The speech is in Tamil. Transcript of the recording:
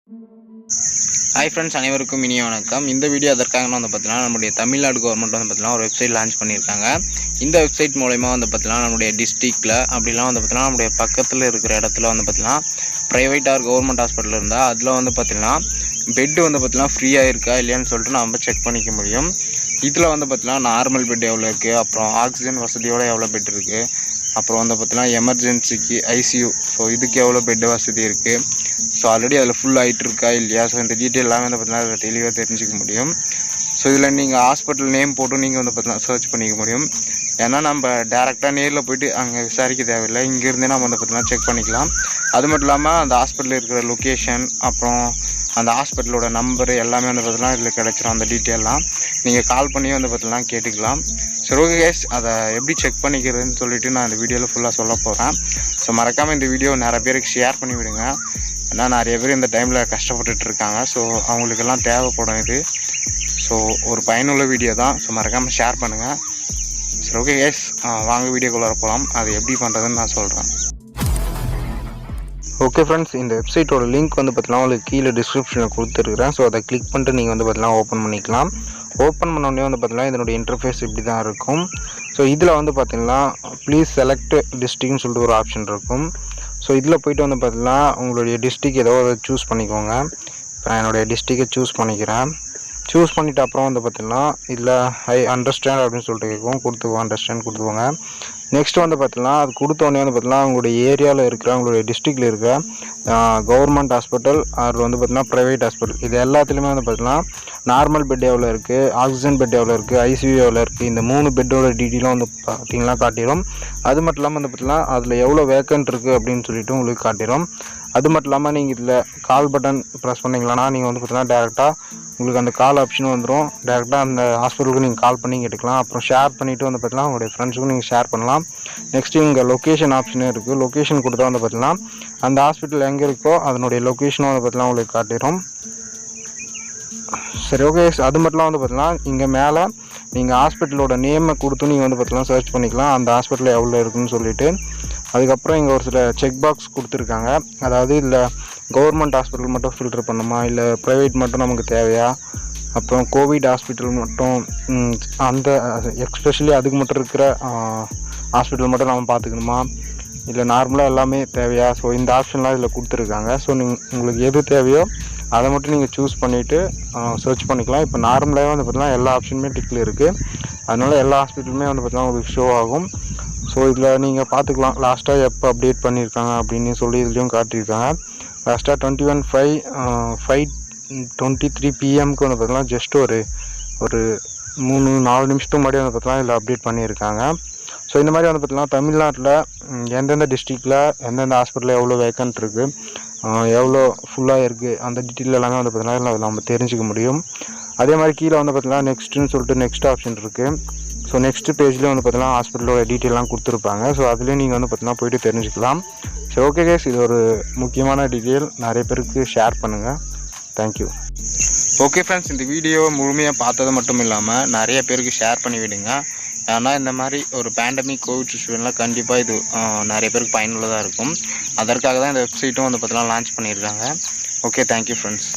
ஹாய் ஃப்ரெண்ட்ஸ், அனைவருக்கும் இனிய வணக்கம். இந்த வீடியோ அதற்காக வந்து பார்த்தீங்கன்னா நம்முடைய தமிழ்நாடு கவர்மெண்ட் வந்து பார்த்தீங்கன்னா ஒரு வெப்சைட் லான்ச் பண்ணியிருக்காங்க. இந்த வெப்சைட் மூலமா வந்து பார்த்தீங்கன்னா நம்முடைய டிஸ்ட்ரிக்டில் அப்படிலாம் வந்து பார்த்தீங்கன்னா நம்முடைய பக்கத்தில் இருக்கிற இடத்துல வந்து பார்த்தீங்கன்னா ப்ரைவேட் ஆர் கவர்மெண்ட் ஹாஸ்பிட்டல் இருந்தால் அதில் வந்து பார்த்தீங்கன்னா பெட்டு வந்து பார்த்தீங்கன்னா ஃப்ரீயாக இருக்கா இல்லையான்னு சொல்லிட்டு நம்ம செக் பண்ணிக்க முடியும். இதில் வந்து பார்த்தீங்கன்னா நார்மல் பெட் எவ்வளோ இருக்குது, அப்புறம் ஆக்சிஜன் வசதியோடு எவ்வளோ பெட் இருக்குது, அப்புறம் வந்து பார்த்தீங்கன்னா எமர்ஜென்சிக்கு ஐசியூ இதுக்கு எவ்வளோ பெட் வசதி இருக்குது, ஆல்ரெடி அதில் ஃபுல் ஆகிட்டு இருக்கா இல்லையா, இந்த டீட்டெயில் எல்லாமே வந்து பார்த்தீங்கன்னா அதை தெளிவாக தெரிஞ்சிக்க முடியும். இதில் நீங்கள் ஹாஸ்பிட்டல் நேம் போட்டு நீங்கள் வந்து பார்த்தீங்கன்னா சர்ச் பண்ணிக்க முடியும். ஏன்னா நம்ம டேரெக்டாக நேரில் போய்ட்டு அங்கே விசாரிக்க தேவையில்லை, இங்கேருந்தே நம்ம வந்து பார்த்தீங்கன்னா செக் பண்ணிக்கலாம். அது மட்டும் இல்லாமல் அந்த ஹாஸ்பிட்டலில் இருக்கிற லொக்கேஷன், அப்புறம் அந்த ஹாஸ்பிட்டலோட நம்பரு எல்லாமே வந்து பார்த்தீங்கன்னா இதில் கிடச்சிரும். அந்த டீட்டெயிலாம் நீங்கள் கால் பண்ணி வந்து பார்த்தீங்கன்னா கேட்டுக்கலாம். ஓகே கைஸ், அதை எப்படி செக் பண்ணிக்கிறதுன்னு சொல்லிவிட்டு நான் இந்த வீடியோவில் ஃபுல்லாக சொல்ல போகிறேன். மறக்காமல் இந்த வீடியோ நிறைய பேருக்கு ஷேர் பண்ணி விடுங்க. ஏன்னா நிறைய பேர் இந்த டைமில் கஷ்டப்பட்டுட்டு இருக்காங்க. அவங்களுக்கெல்லாம் தேவைப்படும் இது. ஒரு பயனுள்ள வீடியோ தான். மறக்காமல் ஷேர் பண்ணுங்கள். ஓகே கைஸ், வாங்க வீடியோக்குள்ளே போகலாம். அது எப்படி பண்ணுறதுன்னு நான் சொல்கிறேன். ஓகே ஃப்ரெண்ட்ஸ், இந்த வெப்சைட்டோட லிங்க் வந்து பார்த்தீங்கன்னா உங்களுக்கு கீழே டிஸ்கிரிப்ஷனில் கொடுத்துருக்குறேன். அதை கிளிக் பண்ணிட்டு நீங்கள் வந்து பார்த்தீங்கன்னா ஓப்பன் பண்ணிக்கலாம். ஓப்பன் பண்ணோடனே வந்து பார்த்தீங்கன்னா இதனுடைய இன்டர்ஃபேஸ் இப்படி தான் இருக்கும். இதில் வந்து பார்த்தீங்கன்னா ப்ளீஸ் செலக்ட் டிஸ்ட்ரிக்ட்னு சொல்லிட்டு ஒரு ஆப்ஷன் இருக்கும். இதில் போய்ட்டு வந்து பார்த்தீங்கன்னா உங்களுடைய டிஸ்ட்ரிக் ஏதோ அதை சூஸ் பண்ணிக்கோங்க. இப்போ நான் என்னுடைய டிஸ்ட்ரிக்கை சூஸ் பண்ணிக்கிறேன். சூஸ் பண்ணிவிட்டு அப்புறம் வந்து பார்த்தீங்கன்னா இதில் ஐ அண்டர்ஸ்டாண்ட் அப்படின்னு சொல்லிட்டு கேட்கும். கொடுத்துக்கோங்க, அண்டர்ஸ்டாண்ட் கொடுத்துக்கோங்க. நெக்ஸ்ட் வந்து பார்த்தீங்கன்னா அது கொடுத்தோடனே வந்து பார்த்தீங்கன்னா உங்களுடைய ஏரியாவில் இருக்கிற உங்களுடைய டிஸ்ட்ரிக்டில் இருக்கிற கவர்மெண்ட் ஹாஸ்பிட்டல் அது வந்து பார்த்தீங்கன்னா ப்ரைவேட் ஹாஸ்பிட்டல் இது எல்லாத்துலேயுமே வந்து பார்த்தீங்கன்னா நார்மல் பெட் எவ்வளோ இருக்குது, ஆக்சிஜன் பெட் எவ்வளோ இருக்குது, ஐசியூ எவ்வளோ இருக்குது, இந்த 3 பெட்டோட டீட்டெயிலும் வந்து பார்த்தீங்கன்னா காட்டிடும். அது மட்டும் இல்லாமல் வந்து பார்த்தீங்கன்னா அதில் எவ்வளோ வேக்கன்ட் இருக்குது அப்படின்னு சொல்லிட்டு உங்களுக்கு காட்டிடும். அது மட்டும் இல்லாமல் நீங்கள் இதில் கால் பட்டன் ப்ரெஸ் பண்ணிங்களா நீங்கள் வந்து பார்த்தீங்கன்னா டேரெக்டாக உங்களுக்கு அந்த கால் ஆப்ஷன் வந்துடும். டேரெக்டாக அந்த ஹாஸ்பிட்டலுக்கு நீங்கள் கால் பண்ணி கேட்டுக்கலாம். அப்புறம் ஷேர் பண்ணிவிட்டு வந்து பார்த்தீங்கன்னா உங்களுடைய ஃப்ரெண்ட்ஸுக்கும் நீங்கள் ஷேர் பண்ணலாம். நெக்ஸ்ட்டு இங்கே லொக்கேஷன் ஆப்ஷனே இருக்குது. லொக்கேஷன் கொடுத்தா வந்து பார்த்தீங்கன்னா அந்த ஹாஸ்பிட்டல் எங்கே இருக்கோ அதனுடைய லொக்கேஷனும் வந்து பார்த்தீங்கன்னா உங்களுக்கு காட்டிடும். ஓகே, அது மட்டும் வந்து பார்த்தீங்கன்னா இங்கே மேலே நீங்கள் ஹாஸ்பிட்டலோட நேமை கொடுத்து நீங்கள் வந்து பார்த்தீங்கன்னா சர்ச் பண்ணிக்கலாம் அந்த ஹாஸ்பிட்டல் எவ்வளோ இருக்குதுன்னு சொல்லிவிட்டு. அதுக்கப்புறம் இங்கே ஒரு சில செக் பாக்ஸ் கொடுத்துருக்காங்க. அதாவது இல்லை கவர்மெண்ட் ஹாஸ்பிட்டல் மட்டும் ஃபில்டர் பண்ணுமா, இல்லை ப்ரைவேட் மட்டும் நமக்கு தேவையா, அப்புறம் கோவிட் ஹாஸ்பிட்டல் மட்டும் அந்த எக்ஸ்பெஷலி அதுக்கு மட்டும் இருக்கிற ஹாஸ்பிட்டல் மட்டும் நம்ம பார்த்துக்கணுமா, இல்லை நார்மலாக எல்லாமே தேவையா. இந்த ஆப்ஷன்லாம் இதில் கொடுத்துருக்காங்க. உங்களுக்கு எது தேவையோ அதை மட்டும் நீங்கள் சூஸ் பண்ணிவிட்டு சர்ச் பண்ணிக்கலாம். இப்போ நார்மலாகவே வந்து பார்த்தீங்கன்னா எல்லா ஆப்ஷனுமே டிக்கில் இருக்குது. அதனால் எல்லா ஹாஸ்பிட்டலுமே வந்து பார்த்தீங்கன்னா உங்களுக்கு ஷோ ஆகும். இதில் நீங்கள் பார்த்துக்கலாம் லாஸ்ட்டாக எப்போ அப்டேட் பண்ணியிருக்காங்க அப்படின்னு சொல்லி இதுலேயும் காட்டியிருக்காங்க. லாஸ்ட்டாக 21/5/5:23 PM வந்து பார்த்தீங்கன்னா ஜஸ்ட் ஒரு 3-4 நிமிஷத்துக்கு முன்னாடி வந்து பார்த்தீங்கன்னா இதில் அப்டேட் பண்ணியிருக்காங்க. இந்த மாதிரி வந்து பார்த்தீங்கன்னா தமிழ்நாட்டில் எந்தெந்த டிஸ்ட்ரிக்டில் எந்தெந்த ஹாஸ்பிட்டலில் எவ்வளோ வேக்கன்ட் இருக்குது, எவ்வளோ ஃபுல்லாக இருக்குது, அந்த டீட்டெயில் எல்லாமே வந்து பார்த்தீங்கன்னா நம்ம தெரிஞ்சுக்க முடியும். அதே மாதிரி கீழே வந்து பார்த்தீங்கன்னா நெக்ஸ்ட்டுன்னு சொல்லிட்டு நெக்ஸ்ட் ஆப்ஷன் இருக்குது. நெக்ஸ்ட் பேஜ்லேயே வந்து பார்த்தீங்கன்னா ஹாஸ்பிட்டலோட டீட்டெயிலாம் கொடுத்துருப்பாங்க. அதுலேயும் நீங்கள் வந்து பார்த்தீங்கன்னா போய்ட்டு தெரிஞ்சுக்கலாம். ஓகே கைஸ், இது ஒரு முக்கியமான டீட்டெயில். நிறைய பேருக்கு ஷேர் பண்ணுங்கள். தேங்க்யூ. ஓகே ஃப்ரெண்ட்ஸ், இந்த வீடியோவை முழுமையாக பார்த்தது மட்டும் இல்லாமல் நிறைய பேருக்கு ஷேர் பண்ணி விடுங்க. ஏன்னா இந்த மாதிரி ஒரு பேண்டமிக் கோவிட் சுச்சுவேஷனில் கண்டிப்பாக இது நிறைய பேருக்கு பயனுள்ளதாக இருக்கும். அதற்காக தான் இந்த வெப்சைட்டும் வந்து பார்த்தீங்கன்னா லான்ச் பண்ணியிருக்காங்க. Okay, thank you friends.